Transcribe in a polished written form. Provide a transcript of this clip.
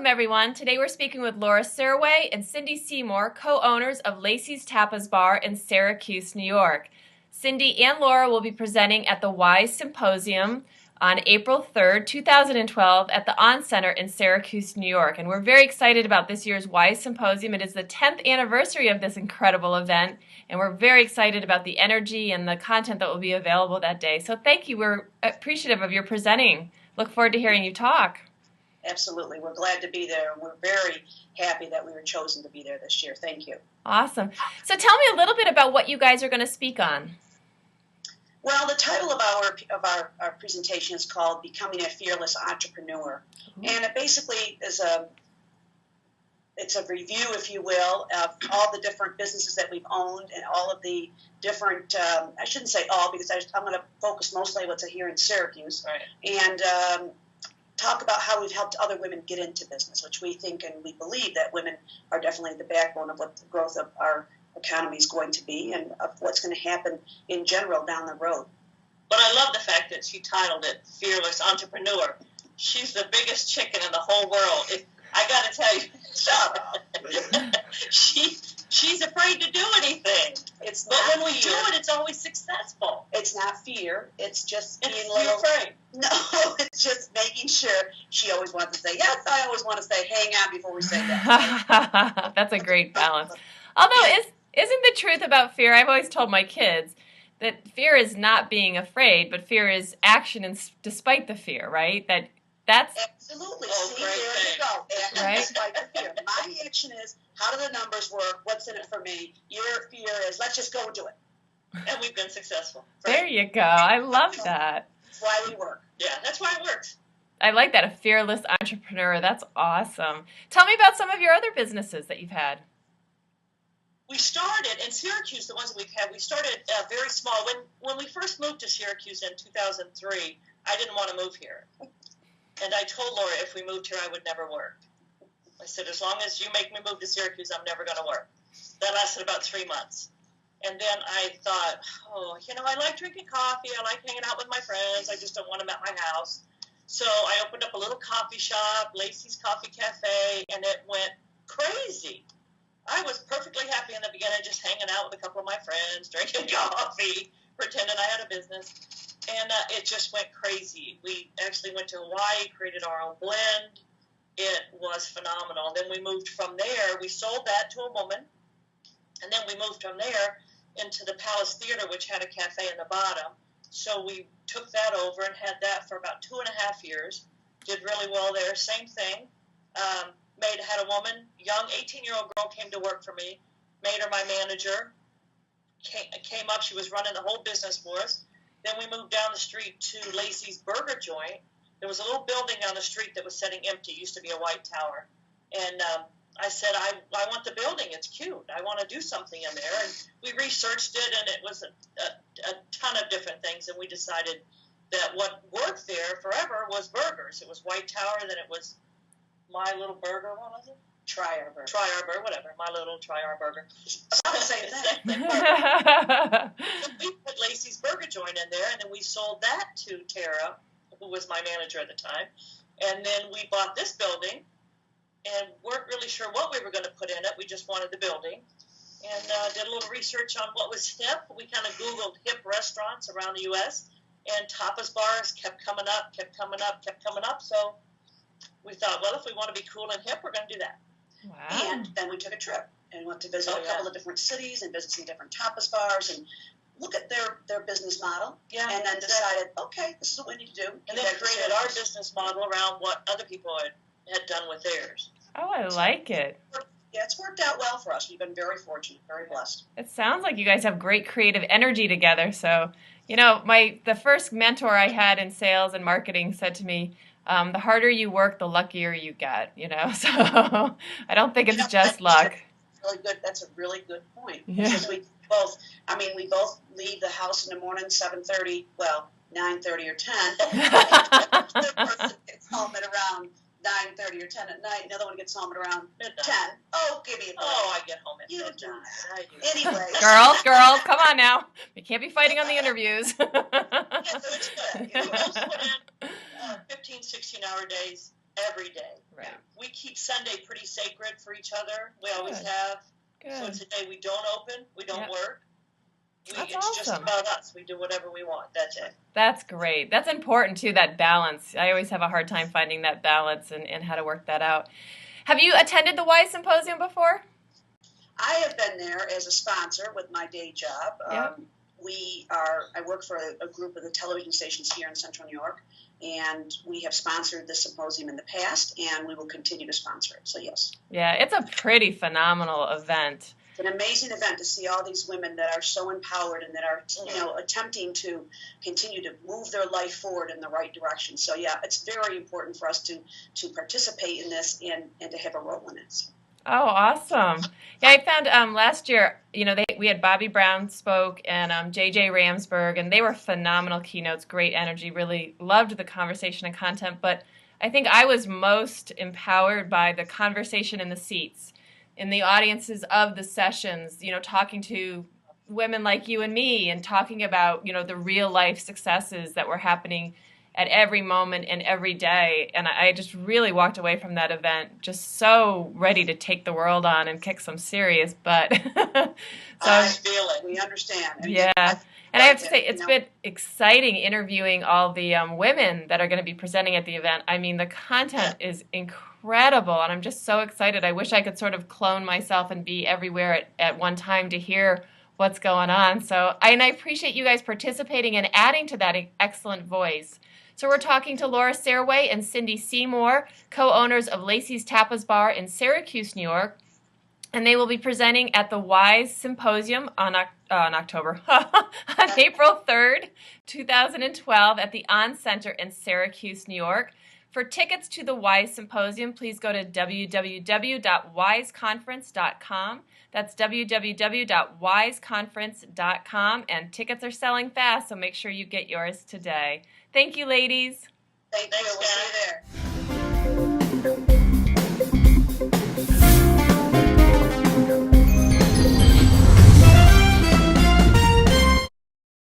everyone. Today we're speaking with Serway and Cindy Seymour, co-owners of Lacey's Tapas Bar in Syracuse, New York. Cindy and Laura will be presenting at the WISE Symposium on April 3rd, 2012 at the On Center in Syracuse, New York. And we're very excited about this year's WISE Symposium. It is the 10th anniversary of this incredible event, and we're very excited about the energy and the content that will be available that day. So thank you. We're appreciative of your presenting. Look forward to hearing you talk. Absolutely. We're glad to be there. We're very happy that we were chosen to be there this year. Thank you. Awesome. So tell me a little bit about what you guys are going to speak on. Well, the title of our presentation is called Becoming a Fearless Entrepreneur. And it basically is it's a review, if you will, of all the different businesses that we've owned and all of the different, I shouldn't say all, because I'm going to focus mostly on what's here in Syracuse. Right. And talk about how we've helped other women get into business, which we think and we believe that women are definitely the backbone of what the growth of our economy is going to be and of what's going to happen in general down the road. But I love the fact that she titled it Fearless Entrepreneur. She's the biggest chicken in the whole world. I got to tell you, she's afraid to do anything. But when we do it, it's always successful. It's not fear. It's just being afraid. No, it's just making sure. She always wants to say yes. I always want to say hang on before we say yes. That's a great balance. Although, isn't the truth about fear? I've always told my kids that fear is not being afraid, but fear is action despite the fear, right? That's absolutely. See, there you go. Action right? Despite the fear. My action is, how do the numbers work? What's in it for me? Your fear is, let's just go and do it. And we've been successful. Right? There you go. I love that. That's why we work. Yeah, that's why it works. I like that, a fearless entrepreneur. That's awesome. Tell me about some of your other businesses that you've had. We started in Syracuse, the ones that we've had, we started very small. When we first moved to Syracuse in 2003, I didn't want to move here. And I told Laura if we moved here, I would never work. I said, as long as you make me move to Syracuse, I'm never going to work. That lasted about 3 months. And then I thought, I like drinking coffee. I like hanging out with my friends. I just don't want them at my house. So I opened up a little coffee shop, Lacey's Coffee Cafe, and it went crazy. I was perfectly happy in the beginning, just hanging out with a couple of my friends, drinking coffee, pretending I had a business. And it just went crazy. We actually went to Hawaii, created our own blend. It was phenomenal. Then we moved from there. We sold that to a woman. And then we moved from there into the Palace Theater, which had a cafe in the bottom. So we took that over and had that for about 2.5 years. Did really well there. Same thing. Had a woman, young 18-year-old girl came to work for me. Made her my manager. Came up. She was running the whole business for us. Then we moved down the street to Lacey's Burger Joint. There was a little building down the street that was sitting empty. It used to be a white tower. And I said, I want the building. It's cute. I want to do something in there. And we researched it, and it was a ton of different things. And we decided that what worked there forever was burgers. It was white tower, then it was My Little Burger. What was it? Try Our Burger. Try Our Burger, whatever. My Little Try Our Burger. Same thing. So we put Lacey's Burger Joint in there, and then we sold that to Tara, who was my manager at the time. And then we bought this building and weren't really sure what we were going to put in it. We just wanted the building. And did a little research on what was hip. We kind of Googled hip restaurants around the U.S., and tapas bars kept coming up. So we thought, well, if we want to be cool and hip, we're going to do that. Wow. And then we took a trip and went to visit a couple of different cities and visit some different tapas bars and look at their business model. Yeah. And then decided, okay, this is what we need to do. And then created our business model around what other people had done with theirs. Oh, I like it. Yeah, it's worked out well for us. We've been very fortunate, very blessed. It sounds like you guys have great creative energy together. So, the first mentor I had in sales and marketing said to me, the harder you work, the luckier you get, So I don't think it's just luck. Really good. That's a really good point. Yeah. Because we both leave the house in the morning, 7:30, 9:30 or 10. The person gets home at around 9:30 or 10 at night. Another one gets home at around 10. Oh, give me a break. Oh, I get home at you midnight. Do. Anyway. Girls, come on now. We can't be fighting on the interviews. Yeah, so it's good. We both put in 15, 16-hour days, every day. Right. We keep Sunday pretty sacred for each other. We always Good. have. Good. So it's a day we don't open, we don't Yep. work. That's It's just awesome. about us. We do whatever we want that day. That's great. That's important too, that balance. I always have a hard time finding that balance and how to work that out. Have you attended the WISE Symposium before? I have been there as a sponsor with my day job. Yep. I work for a group of the television stations here in Central New York, and we have sponsored the symposium in the past, and we will continue to sponsor it. So yes. Yeah, it's a pretty phenomenal event. It's an amazing event to see all these women that are so empowered and that are, attempting to continue to move their life forward in the right direction. So yeah, it's very important for us to participate in this and to have a role in it. Oh, awesome. Yeah, I found last year, we had Bobby Brown spoke and J.J. Ramsberg, and they were phenomenal keynotes, great energy, really loved the conversation and content. But I think I was most empowered by the conversation in the seats, in the audiences of the sessions, talking to women like you and me and talking about, the real life successes that were happening at every moment and every day. And I just really walked away from that event just so ready to take the world on and kick some serious butt. I feel it. We understand. Yeah. And I have to say, it's been exciting interviewing all the women that are going to be presenting at the event. I mean, the content is incredible, and I'm just so excited. I wish I could sort of clone myself and be everywhere at one time to hear what's going on. So I appreciate you guys participating and adding to that excellent voice. So we're talking to Laura Serway and Cindy Seymour, co-owners of Lacey's Tapas Bar in Syracuse, New York. And they will be presenting at the WISE Symposium on April 3rd, 2012 at the On Center in Syracuse, New York. For tickets to the WISE Symposium, please go to www.wiseconference.com. That's www.wiseconference.com. And tickets are selling fast, so make sure you get yours today. Thank you, ladies. Thank you. We'll see you there.